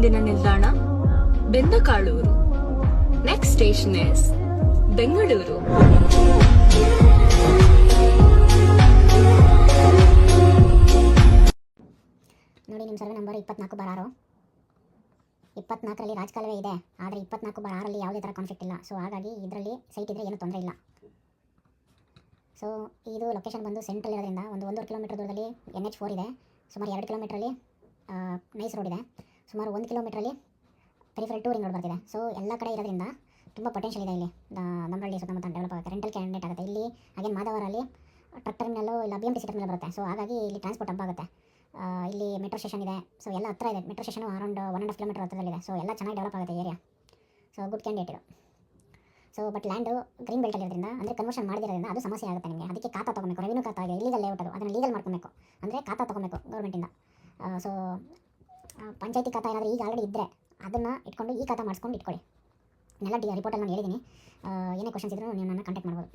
ಮುಂದಿನ ನಿಲ್ದಾಣ Bendakaluru. Next station is Bengaluru. ನೋಡಿ, ನಿಮ್ಮ ಸರ್ವೆ ನಂಬರ್ 24/6. 24ರಲ್ಲಿ ರಾಜಕಾಲುವೆ ಇದೆ, ಆದರೆ 24/6ರಲ್ಲಿ ಯಾವುದೇ ಥರ ಕಾನ್ಫ್ಲಿಕ್ಟ್ ಇಲ್ಲ. ಸೊ ಹಾಗಾಗಿ ಇದರಲ್ಲಿ ಸೈಟ್ ಇದ್ದರೆ ಏನೂ ತೊಂದರೆ ಇಲ್ಲ. ಸೊ ಇದು ಲೊಕೇಶನ್ ಬಂದು ಸೆಂಟ್ರಲ್ ಇರೋದ್ರಿಂದ ಒಂದು 1.5 ಕಿಲೋಮೀಟರ್ ದೂರದಲ್ಲಿ NH4 ಇದೆ. ಸುಮಾರು 2 ಕಿಲೋಮೀಟ್ರಲ್ಲಿ ನೈಸ್ ರೋಡ್ ಇದೆ. ಸುಮಾರು 1 ಕಿಲೋಮೀಟ್ರಲ್ಲಿ ಪೆರಿಫೆರಲ್ ಟೂರಿಂಗ್ ರೋಡ್ ಬರ್ತಿದೆ. ಸೊ ಎಲ್ಲ ಕಡೆ ಇರೋದ್ರಿಂದ ತುಂಬ ಪೊಟೆನ್ಷಿಯಲ್ ಇದೆ ಇಲ್ಲಿ ನಮ್ಮಳ್ಳಿ ಸುತ್ತಮುತ್ತ ಡೆವಲಪ್ ಆಗುತ್ತೆ. ರೆಂಟಲ್ ಕ್ಯಾಂಡಿಡೇಟ್ ಆಗುತ್ತೆ ಇಲ್ಲಿ. ಹಾಗೆ ಮಾಧವರಲ್ಲಿ ಟ್ರಕ್ ಟರ್ಮಿನಲ್ಲು ಇಲ್ಲ BMTC ಟರ್ಮಿನಲ್ ಬರುತ್ತೆ. ಸೊ ಹಾಗಾಗಿ ಇಲ್ಲಿ ಟ್ರಾನ್ಸ್ಪೋರ್ಟ್ ಹಬ್ ಆಗುತ್ತೆ. ಇಲ್ಲಿ ಮೆಟ್ರೋ ಸ್ಟೇಷನ್ ಇದೆ. ಸೊ ಎಲ್ಲ ಹತ್ರ ಇದೆ. ಮೆಟ್ರೋ ಸ್ಟೇಷನು ಅರೌಂಡ್ 1.5 ಕಿಲೋಮೀಟರ್ ಹತ್ರದಲ್ಲಿದೆ. ಸೊ ಎಲ್ಲ ಚೆನ್ನಾಗಿ ಡೆವಲಪ್ ಆಗುತ್ತೆ ಏರಿಯಾ. ಸೊ ಗುಡ್ ಕ್ಯಾಂಡಿಡೇಟ್ ಇದು. So but land green belt ಇರೋದ್ರಿಂದ, ಅಂದರೆ ಕನ್ವರ್ಷನ್ ಮಾಡಿರೋದ್ರಿಂದ ಅದು ಸಮಸ್ಯೆ ಆಗುತ್ತೆ ನಿಮಗೆ. ಅದಕ್ಕೆ ಖಾತಾ ತೊಗೊಬೇಕು. ರೆವಿನ್ಯೂ ಖಾತಾ ಆಗಿದೆ, ಇಲ್ಲಿಗಲ್ ಲೇಔಟ್ ಅದು. ಅದನ್ನು ಲೀಗಲ್ ಮಾಡ್ಕೊಬೇಕು, ಅಂದರೆ ಖಾತಾ ತೊಗೊಬೇಕು ಗೌರ್ಮೆಂಟಿಂದ. ಸೊ ಪಂಚಾಯತಿ ಖಾತಾ ಏನಾದರೂ ಈಗ ಆಲ್ರೆಡಿ ಇದ್ದರೆ ಅದನ್ನು ಇಟ್ಕೊಂಡು ಈ ಖಾತಾ ಮಾಡಿಸ್ಕೊಂಡು ಇಟ್ಕೊಳ್ಳಿ. ನೆಲ್ಲ ರಿಪೋರ್ಟಲ್ಲಿ ನಾನು ಹೇಳಿದ್ದೀನಿ. ಏನೇ ಕ್ವಶನ್ಸ್ ಇದ್ದರೂ ನೀವು ನನ್ನ ಕಾಂಟ್ಯಾಕ್ಟ್ ಮಾಡ್ಬೋದು.